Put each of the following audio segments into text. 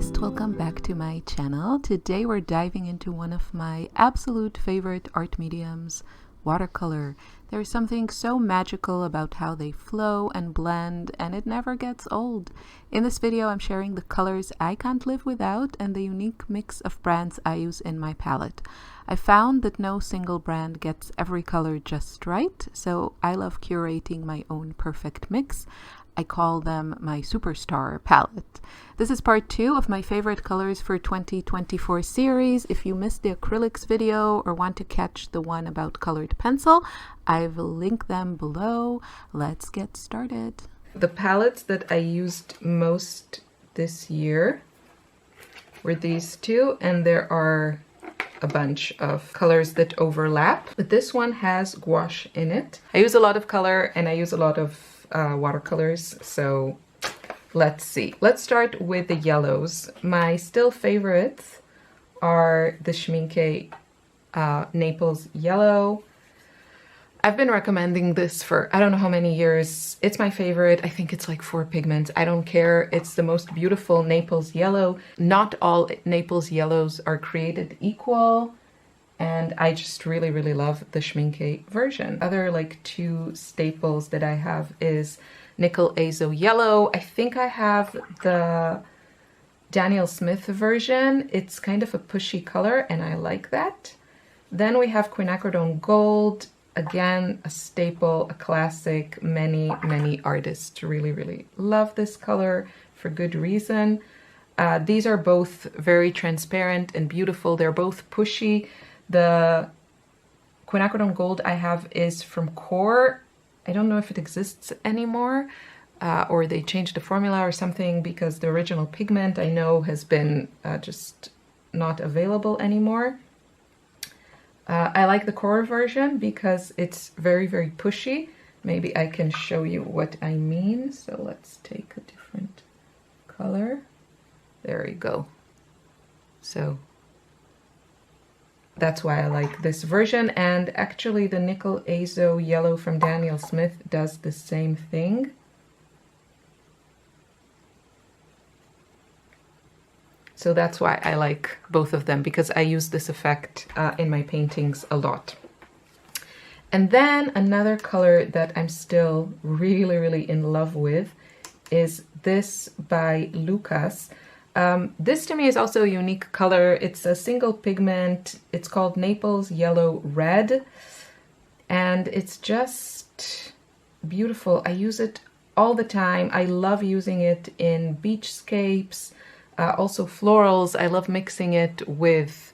Prettiest, welcome back to my channel. Today we're diving into one of my absolute favorite art mediums, watercolor. There's something so magical about how they flow and blend, and it never gets old. In this video I'm sharing the colors I can't live without and the unique mix of brands I use in my palette. I found that no single brand gets every color just right, so I love curating my own perfect mix. I call them my superstar palette. This is part 2 of my favorite colors for 2024 series. If you missed the acrylics video or want to catch the one about colored pencil, I've linked them below. Let's get started. The palettes that I used most this year were these two, and there are a bunch of colors that overlap, but this one has gouache in it. I use a lot of color and I use a lot of watercolors, so let's see. Let's start with the yellows. My still favorites are the Schmincke Naples Yellow. I've been recommending this for I don't know how many years. It's my favorite. I think it's like 4 pigments. I don't care. It's the most beautiful Naples yellow. Not all Naples yellows are created equal, and I just really love the Schmincke version. Other like 2 staples that I have is Nickel Azo Yellow. I think I have the Daniel Smith version. It's kind of a pushy color and I like that. Then we have Quinacridone Gold. Again, a staple, a classic. Many artists really love this color for good reason. These are both very transparent and beautiful. They're both pushy. The Quinacridone Gold I have is from Core. I don't know if it exists anymore, or they changed the formula or something, because the original pigment I know has been just not available anymore. I like the Core version because it's very pushy. Maybe I can show you what I mean. So let's take a different color. There you go. So that's why I like this version. And actually the Nickel Azo Yellow from Daniel Smith does the same thing. So that's why I like both of them, because I use this effect in my paintings a lot. And then another color that I'm still really in love with is this by Lucas. This to me is also a unique color. It's a single pigment. It's called Naples Yellow Red, and it's just beautiful. I use it all the time. I love using it in beachscapes, also florals. I love mixing it with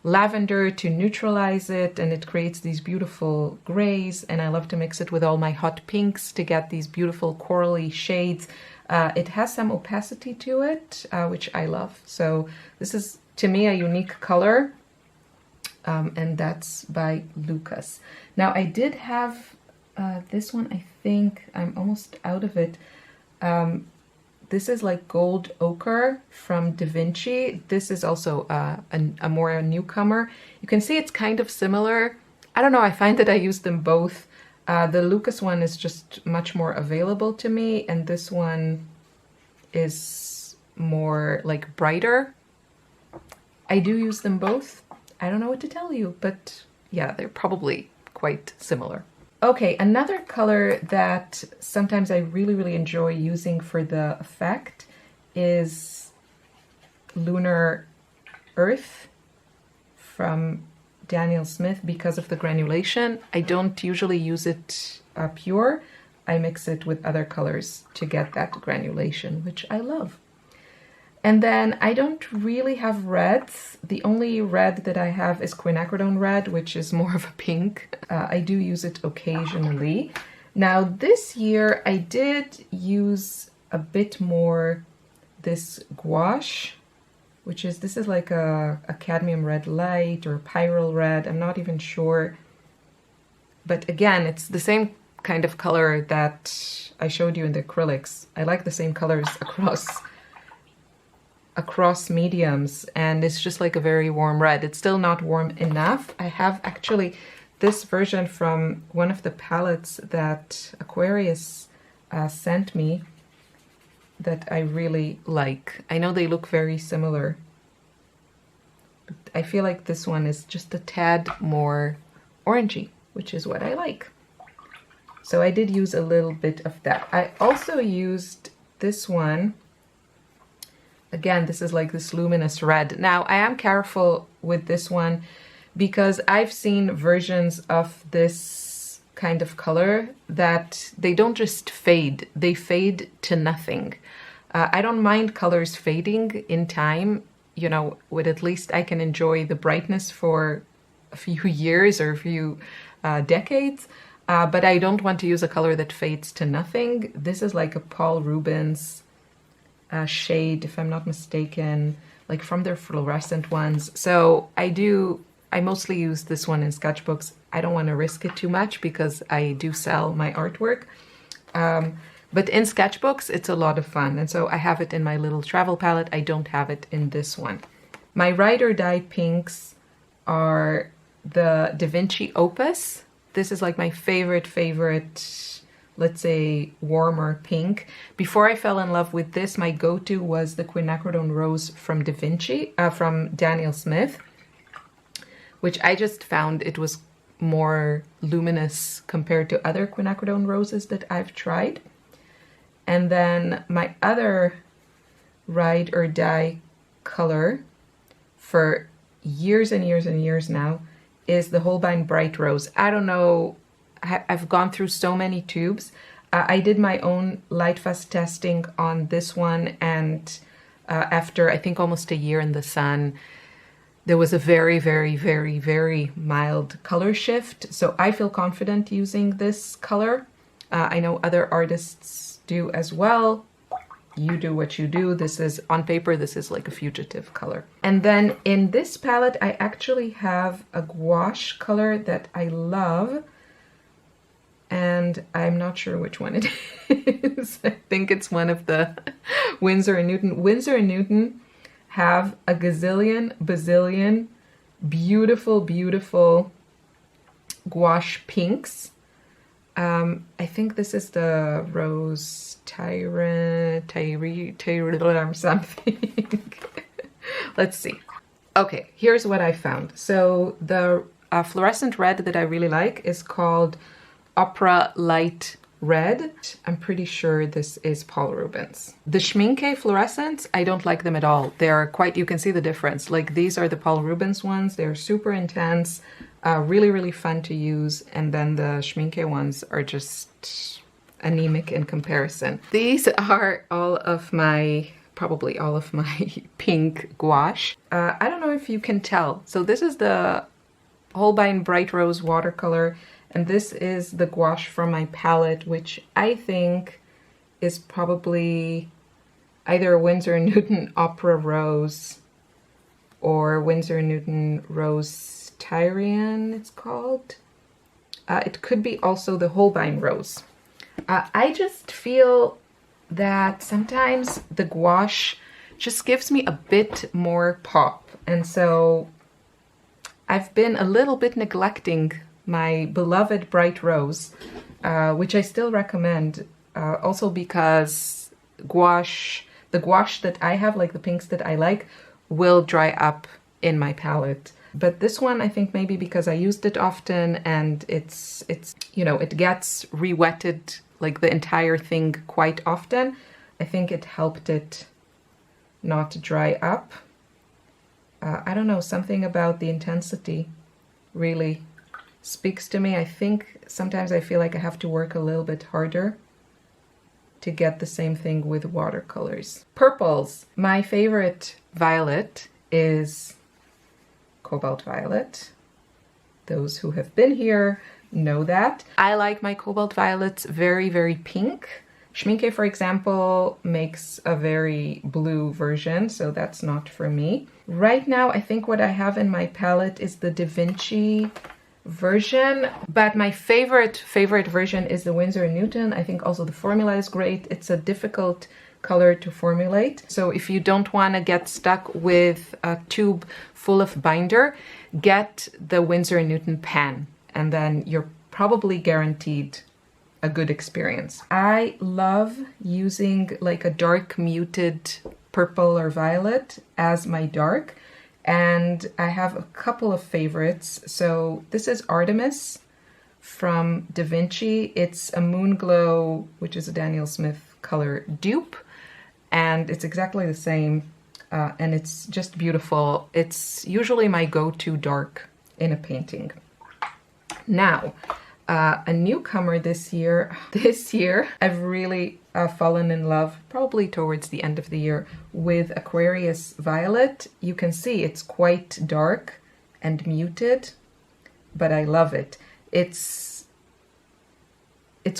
lavender to neutralize it, and it creates these beautiful grays, and I love to mix it with all my hot pinks to get these beautiful corally shades. It has some opacity to it, which I love. So this is, to me, a unique color, and that's by Lucas. Now, I did have this one. I think I'm almost out of it. This is like Gold Ochre from Da Vinci. This is also a more newcomer. You can see it's kind of similar. I don't know, I find that I use them both. The Lucas one is just much more available to me, and this one is more like brighter. I do use them both. I don't know what to tell you, but yeah, they're probably quite similar. Okay, another color that sometimes I really enjoy using for the effect is Lunar Earth from Daniel Smith, because of the granulation. I don't usually use it pure. I mix it with other colors to get that granulation, which I love. And then I don't really have reds. The only red that I have is Quinacridone Red, which is more of a pink. I do use it occasionally. Now this year I did use a bit more this gouache, which is, this is like a cadmium red light or pyrrole red. I'm not even sure. But again, it's the same kind of color that I showed you in the acrylics. I like the same colors across mediums, and it's just like a very warm red. It's still not warm enough. I have actually this version from one of the palettes that Aquarius sent me. that I really like. I know they look very similar, but I feel like this one is just a tad more orangey, which is what I like. So I did use a little bit of that. I also used this one. Again, this is like this luminous red. Now, I am careful with this one because I've seen versions of this kind of color that they don't just fade, they fade to nothing. I don't mind colors fading in time, you know, with at least I can enjoy the brightness for a few years or a few decades, but I don't want to use a color that fades to nothing. This is like a Paul Rubens shade, if I'm not mistaken, like from their fluorescent ones. So I mostly use this one in sketchbooks. I don't want to risk it too much because I do sell my artwork. But in sketchbooks, it's a lot of fun. And so I have it in my little travel palette. I don't have it in this one. My Ride or Die pinks are the Da Vinci Opus. This is like my favorite, let's say, warmer pink. Before I fell in love with this, my go-to was the Quinacridone Rose from Da Vinci, from Daniel Smith, which I just found it was more luminous compared to other Quinacridone Roses that I've tried. And then my other Ride or Die color for years and years and years now is the Holbein Bright Rose. I don't know, I've gone through so many tubes. I did my own Lightfast testing on this one, and after I think almost a year in the sun, there was a very, very, very, very mild color shift. So I feel confident using this color. I know other artists do as well. You do what you do. This is, on paper, this is like a fugitive color. And then in this palette, I actually have a gouache color that I love. And I'm not sure which one it is. I think it's one of the Winsor & Newton. Winsor & Newton have a bazillion beautiful, beautiful gouache pinks. I think this is the Rose Tyrant something. Let's see. Okay, here's what I found. So the fluorescent red that I really like is called Opera Light Red. I'm pretty sure this is Paul Rubens. The Schmincke fluorescents, I don't like them at all. They're quite, you can see the difference. Like these are the Paul Rubens ones. They're super intense, really, really fun to use. And then the Schmincke ones are just anemic in comparison. These are probably all of my pink gouache. I don't know if you can tell. So this is the Holbein Bright Rose watercolor. And this is the gouache from my palette, which I think is probably either a Winsor & Newton Opera Rose or Winsor & Newton Rose Tyrian, it's called. It could be also the Holbein Rose. I just feel that sometimes the gouache just gives me a bit more pop. And so I've been a little bit neglecting my beloved Bright Rose, which I still recommend, also because the gouache that I have, like the pinks that I like, will dry up in my palette. But this one, I think maybe because I used it often and it's you know, it gets re-wetted, like the entire thing quite often, I think it helped it not dry up. I don't know, something about the intensity really speaks to me. I think sometimes I feel like I have to work a little bit harder to get the same thing with watercolors. Purples. My favorite violet is Cobalt Violet. Those who have been here know that. I like my Cobalt Violets very, very pink. Schmincke, for example, makes a very blue version, so that's not for me. Right now, I think what I have in my palette is the Da Vinci version, but my favorite version is the Winsor & Newton. I think also the formula is great. It's a difficult color to formulate. So if you don't want to get stuck with a tube full of binder, get the Winsor & Newton pen, and then you're probably guaranteed a good experience. I love using like a dark muted purple or violet as my dark, and I have a couple of favorites. So this is Artemis from Da Vinci. It's a Moon Glow, which is a Daniel Smith color dupe, and it's exactly the same, and it's just beautiful. It's usually my go-to dark in a painting. Now, a newcomer this year, I've really fallen in love, probably towards the end of the year, with Aquarius Violet. You can see it's quite dark and muted, but I love it. It's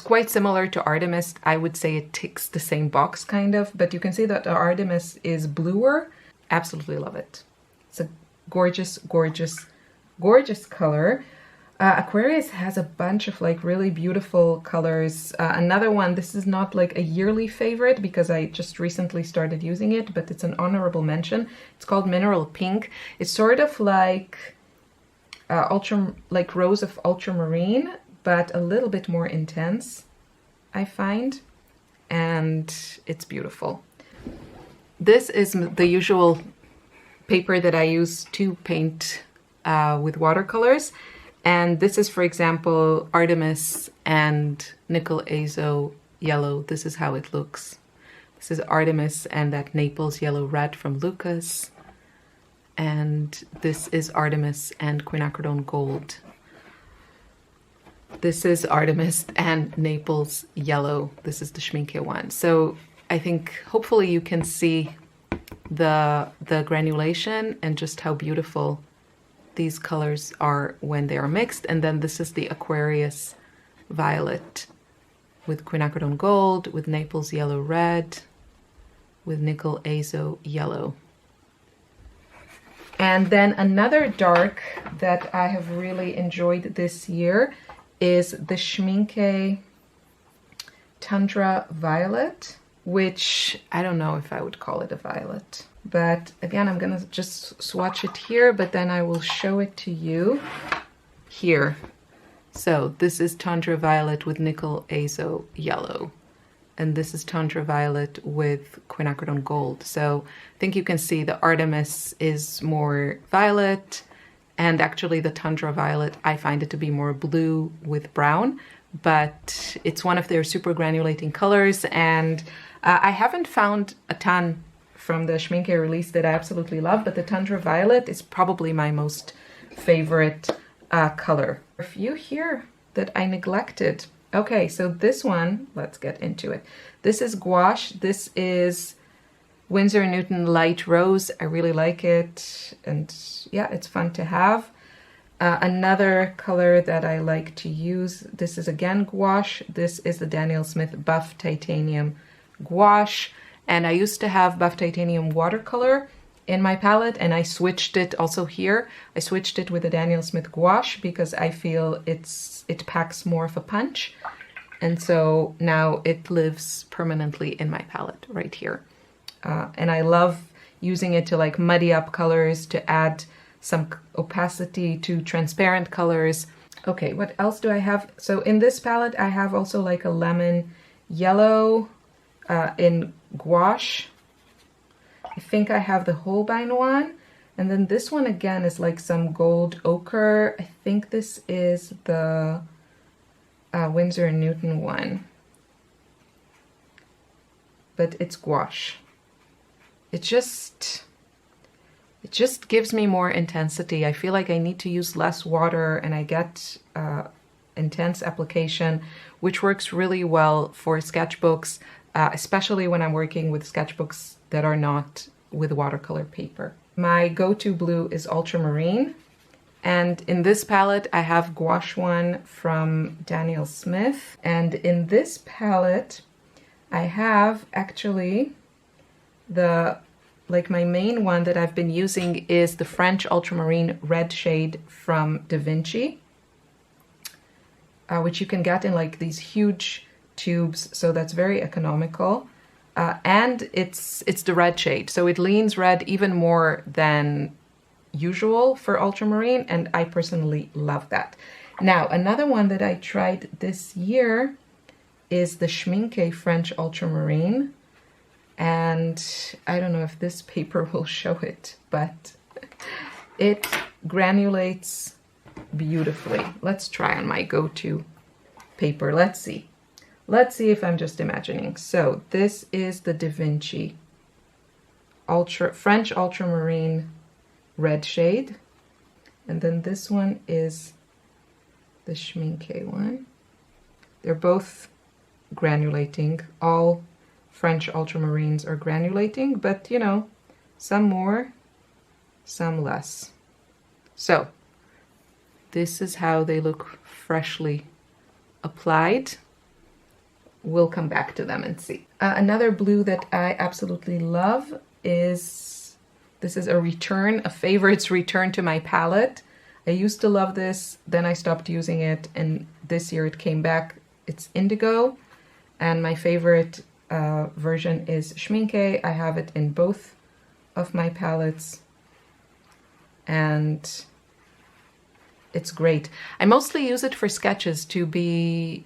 quite similar to Artemis. I would say it ticks the same box kind of, but you can see that the Artemis is bluer. Absolutely love it. It's a gorgeous, gorgeous, gorgeous color. Aquarius has a bunch of like really beautiful colors. Another one, this is not like a yearly favorite because I just recently started using it, but it's an honorable mention. It's called Mineral Pink. It's sort of like Rose of Ultramarine, but a little bit more intense, I find, and it's beautiful. This is the usual paper that I use to paint with watercolors. And this is, for example, Artemis and Nickel Azo Yellow. This is how it looks. This is Artemis and that Naples Yellow Red from Lucas. And this is Artemis and Quinacridone Gold. This is Artemis and Naples Yellow. This is the Schmincke one. So I think hopefully you can see the granulation and just how beautiful these colors are when they are mixed. And then this is the Aquarius Violet with Quinacridone Gold, with Naples Yellow Red, with Nickel Azo Yellow. And then another dark that I have really enjoyed this year is the Schmincke Tundra Violet, which I don't know if I would call it a violet. But again, I'm gonna just swatch it here, but then I will show it to you here. So this is Tundra Violet with Nickel Azo Yellow. And this is Tundra Violet with Quinacridone Gold. So I think you can see the Artemis is more violet, and actually the Tundra Violet, I find it to be more blue with brown, but it's one of their super granulating colors, and I haven't found a ton from the Schmincke release that I absolutely love, but the Tundra Violet is probably my most favorite color. A few here that I neglected. Okay, so this one, let's get into it. This is Gouache. This is Winsor Newton Light Rose. I really like it, and yeah, it's fun to have. Another color that I like to use, this is again Gouache. This is the Daniel Smith Buff Titanium Gouache. And I used to have Buff Titanium Watercolor in my palette, and I switched it also here. I switched it with the Daniel Smith Gouache because I feel it packs more of a punch. And so now it lives permanently in my palette right here. And I love using it to like muddy up colors, to add some opacity to transparent colors. Okay, what else do I have? So in this palette, I have also like a lemon yellow in Gouache. I think I have the Holbein one. And then this one again is like some gold ochre. I think this is the Winsor & Newton one. But it's Gouache. It just gives me more intensity. I feel like I need to use less water, and I get intense application, which works really well for sketchbooks, especially when I'm working with sketchbooks that are not with watercolor paper. My go-to blue is Ultramarine, and in this palette I have Gouache one from Daniel Smith, and in this palette I have actually my main one that I've been using is the French Ultramarine red shade from Da Vinci, which you can get in like these huge tubes, so that's very economical. And it's the red shade, so it leans red even more than usual for ultramarine, and I personally love that. Now, another one that I tried this year is the Schmincke French Ultramarine. And I don't know if this paper will show it, but it granulates beautifully. Let's try on my go-to paper. Let's see. Let's see if I'm just imagining. So this is the Da Vinci French Ultramarine red shade. And then this one is the Schmincke one. They're both granulating. All French ultramarines are granulating, but you know, some more, some less. So this is how they look freshly applied. We'll come back to them and see. Another blue that I absolutely love is, this is a favorites return to my palette. I used to love this, then I stopped using it, and this year it came back. It's indigo, and my favorite version is Schmincke. I have it in both of my palettes, and it's great. I mostly use it for sketches to be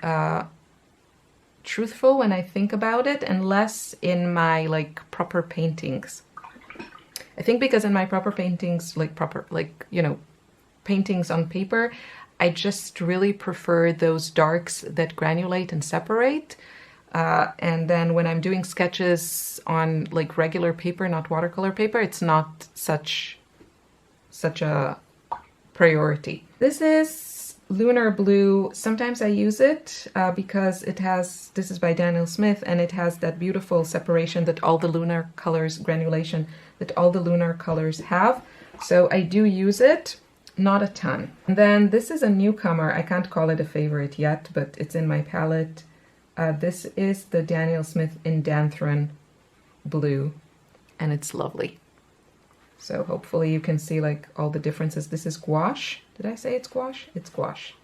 truthful when I think about it, and less in my like proper paintings. I think because in my proper paintings, paintings on paper, I just really prefer those darks that granulate and separate. And then when I'm doing sketches on like regular paper, not watercolor paper, it's not such a priority. This is Lunar Blue. Sometimes I use it because this is by Daniel Smith, and it has that beautiful separation that all the lunar colors, granulation, that all the lunar colors have. So I do use it. Not a ton. And then this is a newcomer. I can't call it a favorite yet, but it's in my palette. This is the Daniel Smith Indanthrone Blue, and it's lovely. So hopefully you can see like all the differences. This is gouache. Did I say it's gouache? It's gouache.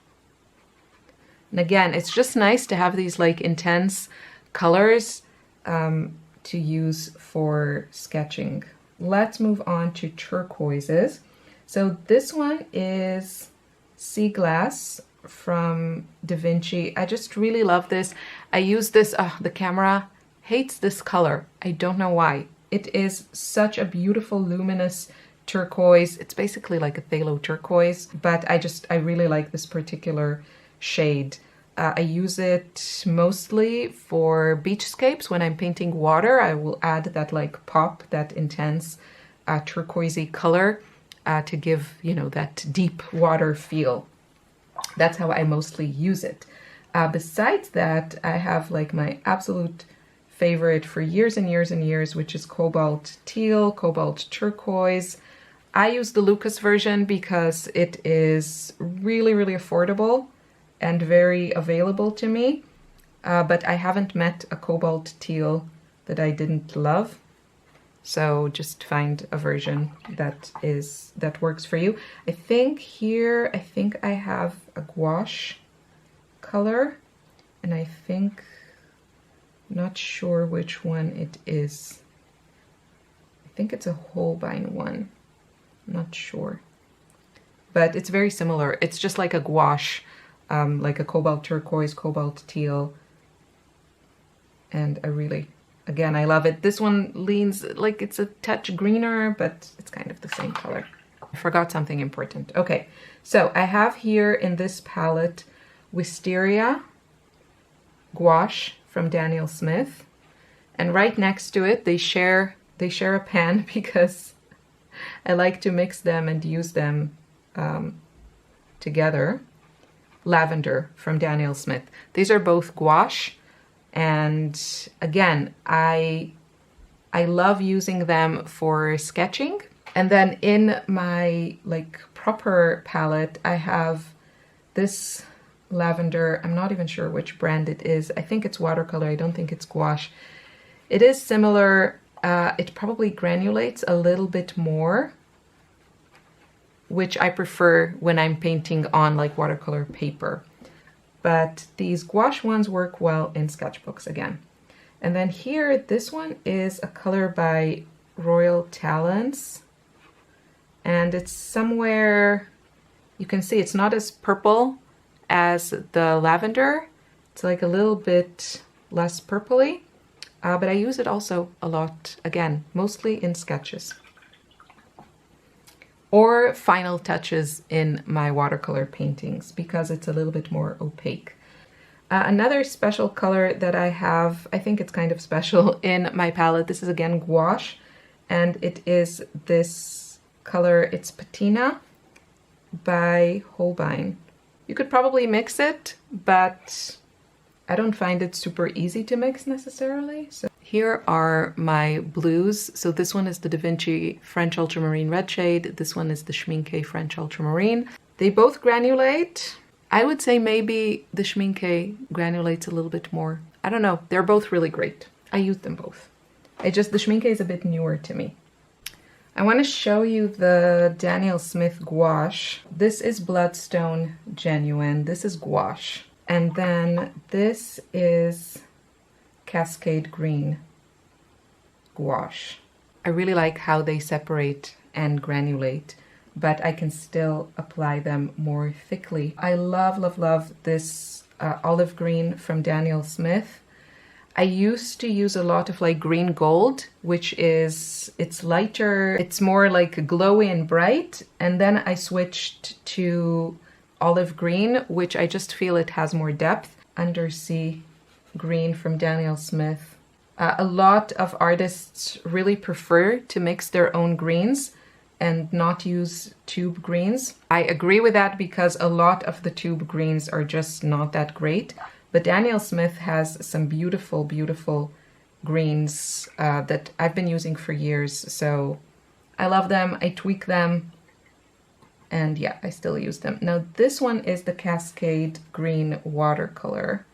And again, it's just nice to have these like intense colors to use for sketching. Let's move on to turquoises. So this one is Sea Glass from Da Vinci. I just really love this. I use this, the camera hates this color. I don't know why. It is such a beautiful luminous turquoise. It's basically like a phthalo turquoise, but I really like this particular shade. I use it mostly for beachscapes. When I'm painting water, I will add that like pop, that intense turquoisey color. To give, you know, that deep water feel. That's how I mostly use it. Besides that, I have like my absolute favorite for years and years and years, which is Cobalt Teal, Cobalt Turquoise. I use the Lucas version because it is really, really affordable and very available to me. But I haven't met a Cobalt Teal that I didn't love. So just find a version that works for you. I think I have a gouache color, and not sure which one it is. I think it's a Holbein one. Not sure. But it's very similar. It's just like a gouache, like a cobalt turquoise, cobalt teal. And again, I love it. This one leans like it's a touch greener, but it's kind of the same color. I forgot something important. Okay, so I have here in this palette Wisteria Gouache from Daniel Smith. And right next to it, they share a pan because I like to mix them and use them together. Lavender from Daniel Smith. These are both gouache. And again, I love using them for sketching. And then in my like proper palette, I have this lavender. I'm not even sure which brand it is. I think it's Watercolor. I don't think it's gouache. It is similar. It probably granulates a little bit more, which I prefer when I'm painting on like watercolor paper. But these gouache ones work well in sketchbooks again. And then here, this one is a color by Royal Talents. And it's somewhere, you can see it's not as purple as the lavender. It's like a little bit less purpley, but I use it also a lot, again, mostly in sketches or final touches in my watercolor paintings because it's a little bit more opaque. Another special color that I have, I think it's kind of special in my palette, this is again gouache, and it is this color, it's Patina by Holbein. You could probably mix it, but I don't find it super easy to mix necessarily. So here are my blues. So this one is the Da Vinci French Ultramarine Red shade. This one is the Schmincke French Ultramarine. They both granulate. I would say maybe the Schmincke granulates a little bit more. I don't know. They're both really great. I use them both. The Schmincke is a bit newer to me. I want to show you the Daniel Smith gouache. This is Bloodstone Genuine. This is gouache. And then this is Cascade Green gouache. I really like how they separate and granulate, but I can still apply them more thickly. I love, love, love this olive green from Daniel Smith. I used to use a lot of like green gold, which is, it's lighter, it's more like glowy and bright. And then I switched to olive green, which I just feel it has more depth. Undersea green from Daniel Smith. A lot of artists really prefer to mix their own greens and not use tube greens. I agree with that because a lot of the tube greens are just not that great. But Daniel Smith has some beautiful, beautiful greens that I've been using for years. So I love them, I tweak them, and yeah, I still use them. Now this one is the Cascade Green Watercolor.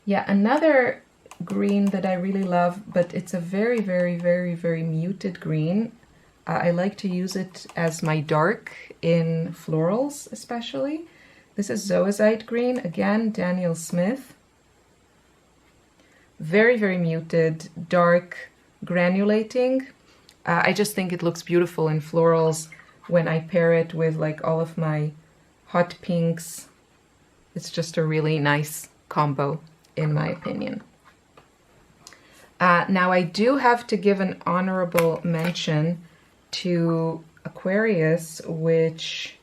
Yeah, another green that I really love, but it's a very, very, very, very muted green. I like to use it as my dark in florals especially. This is Zoazite Green, again, Daniel Smith. Very, very muted, dark, granulating. I just think it looks beautiful in florals when I pair it with like all of my hot pinks. It's just a really nice combo, in my opinion. Now I do have to give an honorable mention to Aquarius, which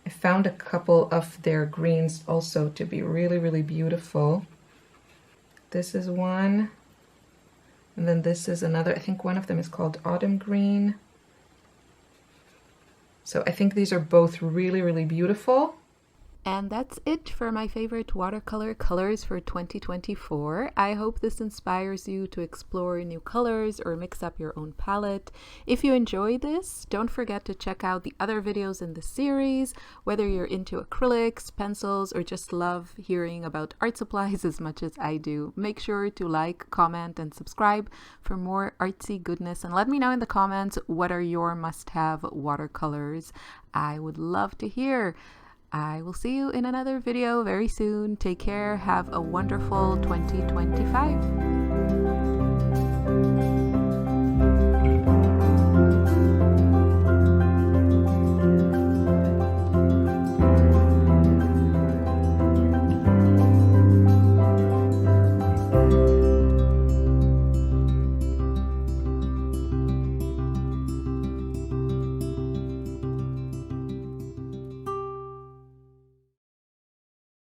I found a couple of their greens also to be really, really beautiful. This is one, and then this is another. I think one of them is called Autumn Green. So I think these are both really, really beautiful. And that's it for my favorite watercolor colors for 2024. I hope this inspires you to explore new colors or mix up your own palette. If you enjoy this, don't forget to check out the other videos in the series. Whether you're into acrylics, pencils, or just love hearing about art supplies as much as I do, make sure to like, comment, and subscribe for more artsy goodness. And let me know in the comments, what are your must-have watercolors? I would love to hear. I will see you in another video very soon. Take care. Have a wonderful 2025.